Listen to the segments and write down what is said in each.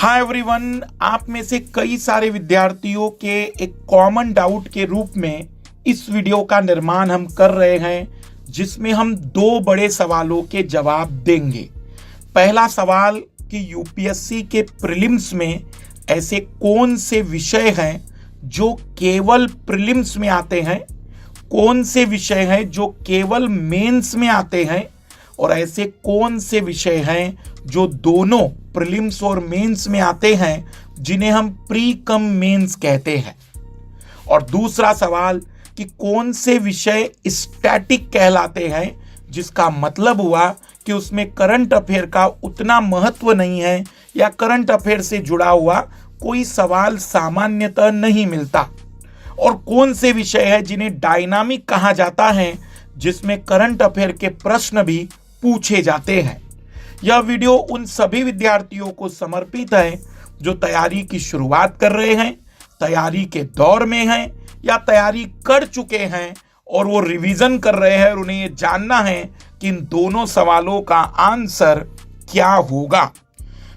Hi everyone, आप में से कई सारे विद्यार्थियों के एक कॉमन डाउट के रूप में इस वीडियो का निर्माण हम कर रहे हैं, जिसमें हम दो बड़े सवालों के जवाब देंगे। पहला सवाल कि यूपीएससी के प्रीलिम्स में ऐसे कौन से विषय हैं जो केवल प्रीलिम्स में आते हैं, कौन से विषय हैं जो केवल मेंस में आते हैं, और ऐसे कौन से विषय हैं जो दोनों प्रीलिम्स और मेंस में आते हैं, जिन्हें हम प्री कम मेंस कहते हैं। और दूसरा सवाल कि कौन से विषय स्टैटिक कहलाते हैं, जिसका मतलब हुआ कि उसमें करंट अफेयर का उतना महत्व नहीं है या करंट अफेयर से जुड़ा हुआ कोई सवाल सामान्यतः नहीं मिलता, और कौन से विषय है जिन्हें डायनामिक कहा जाता है, जिसमें करंट अफेयर के प्रश्न भी पूछे जाते हैं। यह वीडियो उन सभी विद्यार्थियों को समर्पित है जो तैयारी की शुरुआत कर रहे हैं, तैयारी के दौर में हैं या तैयारी कर चुके हैं और वो रिवीजन कर रहे हैं और उन्हें ये जानना है कि इन दोनों सवालों का आंसर क्या होगा।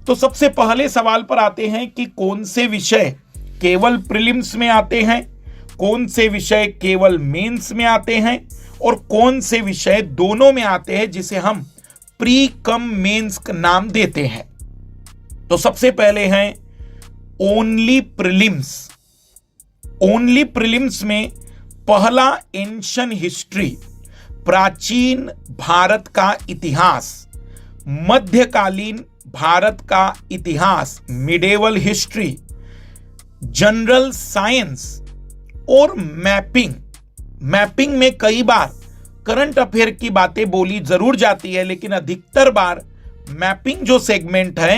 तो सबसे पहले सवाल पर आते हैं कि कौन से विषय केवल प्रीलिम्स में आते हैं, कौन से विषय केवल मेंस में आते हैं और कौन से विषय दोनों में आते हैं, जिसे हम प्री कम मेंस का नाम देते हैं। तो सबसे पहले हैं ओनली प्रीलिम्स। ओनली प्रीलिम्स में पहला एंशिएंट हिस्ट्री, प्राचीन भारत का इतिहास, मध्यकालीन भारत का इतिहास, मिडेवल हिस्ट्री, जनरल साइंस और मैपिंग। मैपिंग में कई बार करंट अफेयर की बातें बोली जरूर जाती है, लेकिन अधिकतर बार मैपिंग जो सेगमेंट है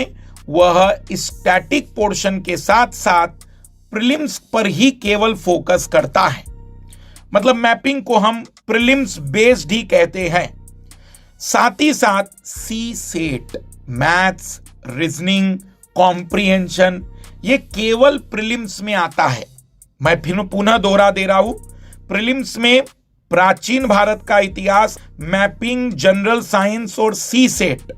वह स्टैटिक पोर्शन के साथ साथ प्रीलिम्स पर ही केवल फोकस करता है। मतलब मैपिंग को हम प्रीलिम्स बेस्ड ही कहते हैं। साथ ही साथ सी सेट, मैथ्स, रीजनिंग, कॉम्प्रिहेंशन, ये केवल प्रीलिम्स में आता है। मैं फिर पुनः दोहरा दे रहा हूं, प्रीलिम्स में प्राचीन भारत का इतिहास, मैपिंग, जनरल साइंस और सी सेट,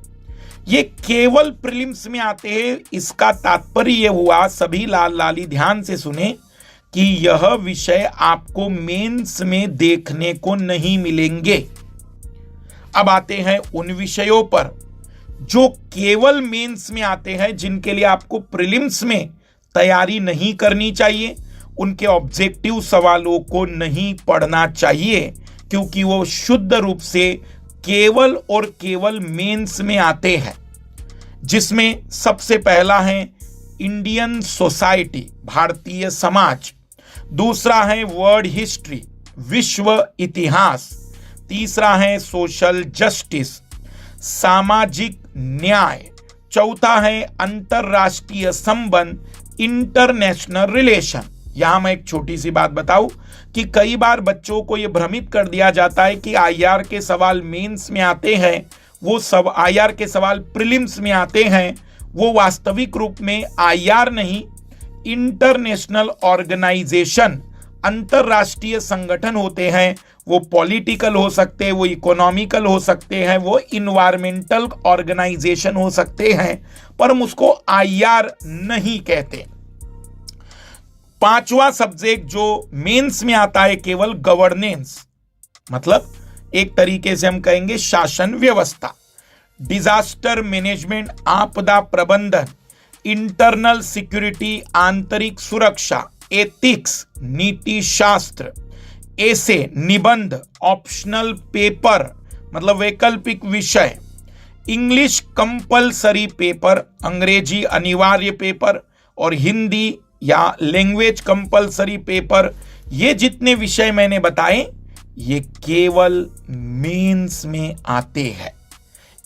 ये केवल प्रीलिम्स में आते हैं। इसका तात्पर्य यह हुआ, सभी लाली ध्यान से सुने, कि यह विषय आपको मेंस में देखने को नहीं मिलेंगे। अब आते हैं उन विषयों पर जो केवल मेंस में आते हैं, जिनके लिए आपको प्रीलिम्स में तैयारी नहीं करनी चाहिए, उनके ऑब्जेक्टिव सवालों को नहीं पढ़ना चाहिए, क्योंकि वो शुद्ध रूप से केवल और केवल मेंस में आते हैं। जिसमें सबसे पहला है इंडियन सोसाइटी, भारतीय समाज, दूसरा है वर्ल्ड हिस्ट्री, विश्व इतिहास, तीसरा है सोशल जस्टिस, सामाजिक न्याय, चौथा है अंतरराष्ट्रीय संबंध, इंटरनेशनल रिलेशन। यहां मैं एक छोटी सी बात बताऊं कि कई बार बच्चों को यह भ्रमित कर दिया जाता है कि आईआर के सवाल मेंस में आते हैं, वो सब आईआर के सवाल प्रीलिम्स में आते हैं। वो वास्तविक रूप में आईआर नहीं, इंटरनेशनल ऑर्गेनाइजेशन, अंतरराष्ट्रीय संगठन होते हैं। वो पॉलिटिकल हो सकते हैं, वो इकोनॉमिकल हो सकते हैं, वो इन्वायरमेंटल ऑर्गेनाइजेशन हो सकते हैं, पर हम उसको आईआर नहीं कहते। पांचवा सब्जेक्ट जो मेंस में आता है केवल, गवर्नेंस, मतलब एक तरीके से हम कहेंगे शासन व्यवस्था, डिजास्टर मैनेजमेंट, आपदा प्रबंधन, इंटरनल सिक्योरिटी, आंतरिक सुरक्षा, एथिक्स, नीति शास्त्र, एसे, निबंध, ऑप्शनल पेपर मतलब वैकल्पिक विषय, इंग्लिश कंपलसरी पेपर, अंग्रेजी अनिवार्य पेपर, और हिंदी या लैंग्वेज कंपलसरी पेपर। ये जितने विषय मैंने बताए ये केवल मेंस में आते हैं,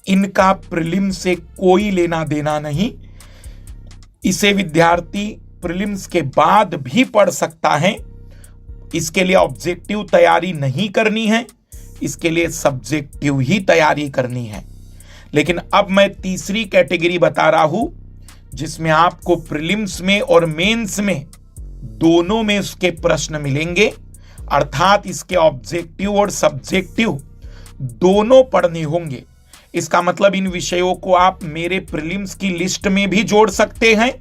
इनका प्रीलिम्स से कोई लेना देना नहीं। इसे विद्यार्थी प्रीलिम्स के बाद भी पढ़ सकता है। इसके लिए ऑब्जेक्टिव तैयारी नहीं करनी है, इसके लिए सब्जेक्टिव ही तैयारी करनी है। लेकिन अब मैं तीसरी कैटेगरी बता रहा हूं, जिसमें आपको प्रीलिम्स में और मेंस में दोनों में उसके प्रश्न मिलेंगे, अर्थात इसके ऑब्जेक्टिव और सब्जेक्टिव दोनों पढ़ने होंगे। इसका मतलब इन विषयों को आप मेरे प्रीलिम्स की लिस्ट में भी जोड़ सकते हैं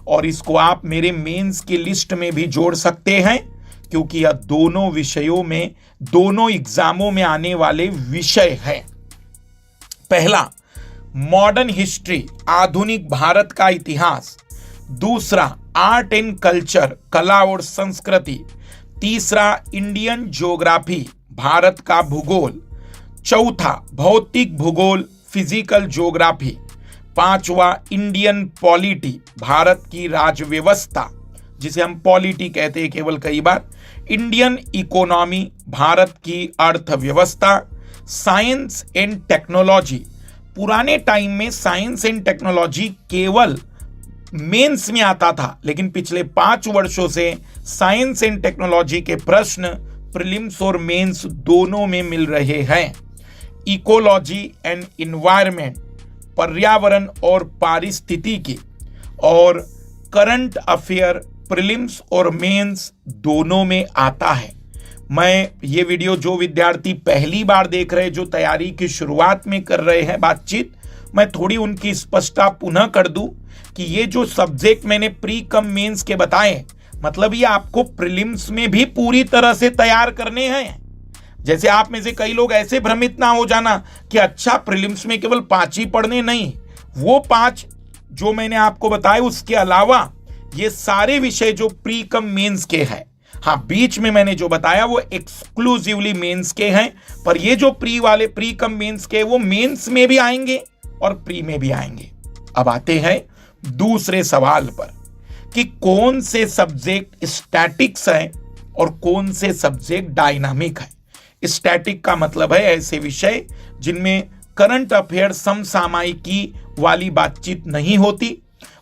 और इसको आप मेरे मेंस की लिस्ट में भी जोड़ सकते हैं, क्योंकि यह दोनों विषयों में, दोनों एग्जामों में आने वाले विषय हैं। पहला, मॉडर्न हिस्ट्री, आधुनिक भारत का इतिहास। दूसरा, आर्ट एंड कल्चर, कला और संस्कृति। तीसरा, इंडियन ज्योग्राफी, भारत का भूगोल। चौथा, भौतिक भूगोल, फिजिकल ज्योग्राफी। पांचवा, इंडियन पॉलिटी, भारत की राज व्यवस्था, जिसे हम पॉलिटी कहते हैं केवल कई बार। इंडियन इकोनॉमी, भारत की अर्थव्यवस्था। साइंस एंड टेक्नोलॉजी, पुराने टाइम में साइंस एंड टेक्नोलॉजी केवल मेंस में आता था, लेकिन पिछले 5 वर्षों से साइंस एंड टेक्नोलॉजी के प्रश्न प्रीलिम्स और मेंस दोनों में मिल रहे हैं। इकोलॉजी एंड एनवायरनमेंट, पर्यावरण और पारिस्थितिकी, और करंट अफेयर प्रीलिम्स और मेंस दोनों में आता है। मैं ये वीडियो जो विद्यार्थी पहली बार देख रहे हैं, जो तैयारी की शुरुआत में कर रहे हैं बातचीत, मैं थोड़ी उनकी स्पष्टता पुनः कर दूं कि ये जो सब्जेक्ट मैंने प्री कम मेंस के बताए, मतलब ये आपको प्रीलिम्स में भी पूरी तरह से तैयार करने हैं। जैसे आप में से कई लोग ऐसे भ्रमित ना हो जाना कि अच्छा प्रीलिम्स में केवल 5 ही पढ़ने, नहीं, वो 5 जो मैंने आपको बताए उसके अलावा ये सारे विषय जो प्री कम मेंस के हैं, हाँ बीच में मैंने जो बताया वो एक्सक्लूसिवली मेंस के हैं, पर ये जो प्री कम मेंस के वो मेंस में भी आएंगे और प्री में भी आएंगे। अब आते हैं दूसरे सवाल पर कि कौन से सब्जेक्ट स्टैटिक्स हैं और कौन से सब्जेक्ट डायनामिक है। स्टैटिक का मतलब है ऐसे विषय जिनमें करंट अफेयर समसामयिकी वाली बातचीत नहीं होती,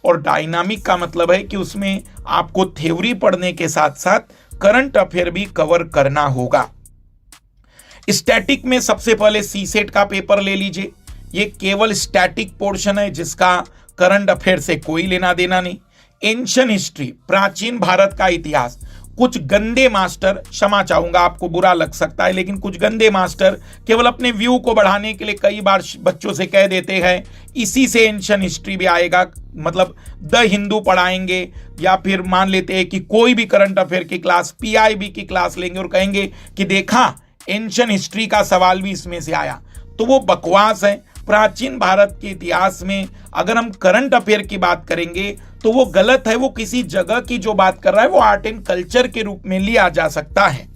और डायनामिक का मतलब है कि उसमें आपको थ्योरी पढ़ने के साथ साथ करंट अफेयर भी कवर करना होगा। स्टैटिक में सबसे पहले सीसेट का पेपर ले लीजिए। ये केवल स्टैटिक पोर्शन है जिसका करंट अफेयर से कोई लेना देना नहीं। एंशिएंट हिस्ट्री, प्राचीन भारत का इतिहास, कुछ गंदे मास्टर, क्षमा चाहूंगा आपको बुरा लग सकता है, लेकिन कुछ गंदे मास्टर केवल अपने व्यू को बढ़ाने के लिए कई बार बच्चों से कह देते हैं इसी से एंशिएंट हिस्ट्री भी आएगा, मतलब द हिंदू पढ़ाएंगे, या फिर मान लेते हैं कि कोई भी करंट अफेयर की क्लास, पीआईबी की क्लास लेंगे और कहेंगे कि देखा एंशिएंट हिस्ट्री का सवाल भी इसमें से आया, तो वो बकवास है। प्राचीन भारत के इतिहास में अगर हम करंट अफेयर की बात करेंगे तो वो गलत है। वो किसी जगह की जो बात कर रहा है वो आर्ट एंड कल्चर के रूप में लिया जा सकता है।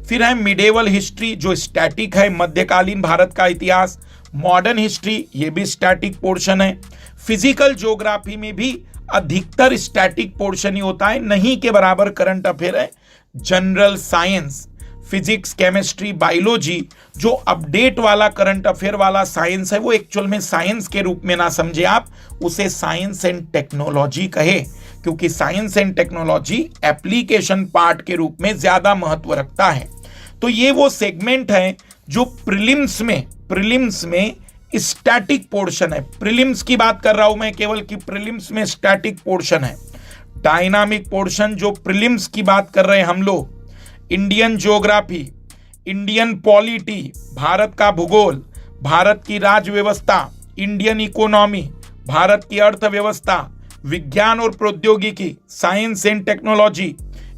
फिर है मिडेवल हिस्ट्री जो स्टैटिक है, मध्यकालीन भारत का इतिहास। मॉडर्न हिस्ट्री ये भी स्टैटिक पोर्शन है। फिजिकल ज्योग्राफी में भी अधिकतर स्टैटिक पोर्शन ही होता है, नहीं के बराबर करंट अफेयर है। General science, physics, chemistry, biology जो अपडेट वाला करंट अफेयर वाला साइंस है, वो एक्चुअल में साइंस के रूप में ना समझे आप, उसे साइंस एंड टेक्नोलॉजी कहे, क्योंकि science and technology application part के रूप में ज्यादा महत्व रखता है। तो ये वो सेगमेंट है जो प्रीलिम्स में स्टैटिक पोर्शन है। प्रीलिम्स की बात कर रहा हूं मैं केवल कि प्रीलिम्स में स्टैटिक पोर्शन है। डायनामिक पोर्शन जो प्रीलिम्स की बात कर रहे हैं हम लोग, Indian geography, Indian polity, Bharat का भूगोल, भारत की राज व्यवस्था, इंडियन इकोनॉमी, भारत की अर्थव्यवस्था, विज्ञान और प्रौद्योगिकी, science and technology,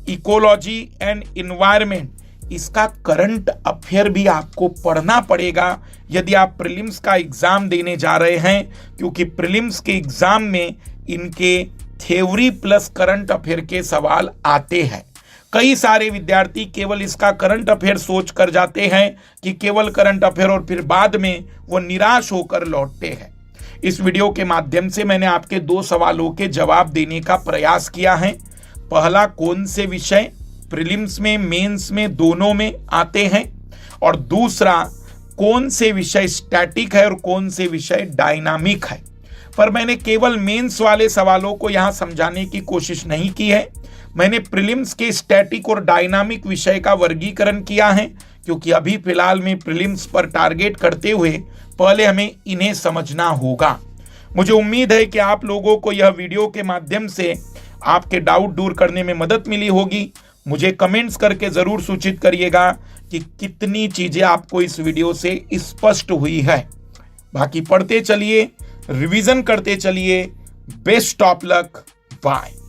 ecology and environment, इसका करंट अफेयर भी आपको पढ़ना पड़ेगा यदि आप प्रीलिम्स का एग्जाम देने जा रहे हैं, क्योंकि प्रीलिम्स के एग्जाम में इनके थ्योरी प्लस करंट अफेयर के सवाल आते हैं। कई सारे विद्यार्थी केवल इसका करंट अफेयर सोच कर जाते हैं कि केवल करंट अफेयर, और फिर बाद में वो निराश होकर लौटते हैं। इस वीडियो के माध्यम से मैंने आपके 2 सवालों के जवाब देने का प्रयास किया है। पहला, कौन से विषय प्रीलिम्स में, मेंस में, दोनों में आते हैं, और दूसरा, कौन से विषय स्टैटिक है और कौन से विषय डायनामिक है। पर मैंने केवल मेंस वाले सवालों को यहां समझाने की कोशिश नहीं की है। मैंने प्रीलिम्स के स्टैटिक और डायनामिक विषय का वर्गीकरण किया है, क्योंकि अभी फिलहाल में प्रीलिम्स पर टारगेट करते हुए पहले हमें इन्हें समझना होगा। मुझे उम्मीद है कि आप लोगों को यह वीडियो के माध्यम से आपके डाउट दूर करने में मदद मिली होगी। मुझे कमेंट्स करके जरूर सूचित करिएगा कि कितनी चीजें आपको इस वीडियो से स्पष्ट हुई है। बाकी पढ़ते चलिए, रिवीजन करते चलिए। Best of luck, bye.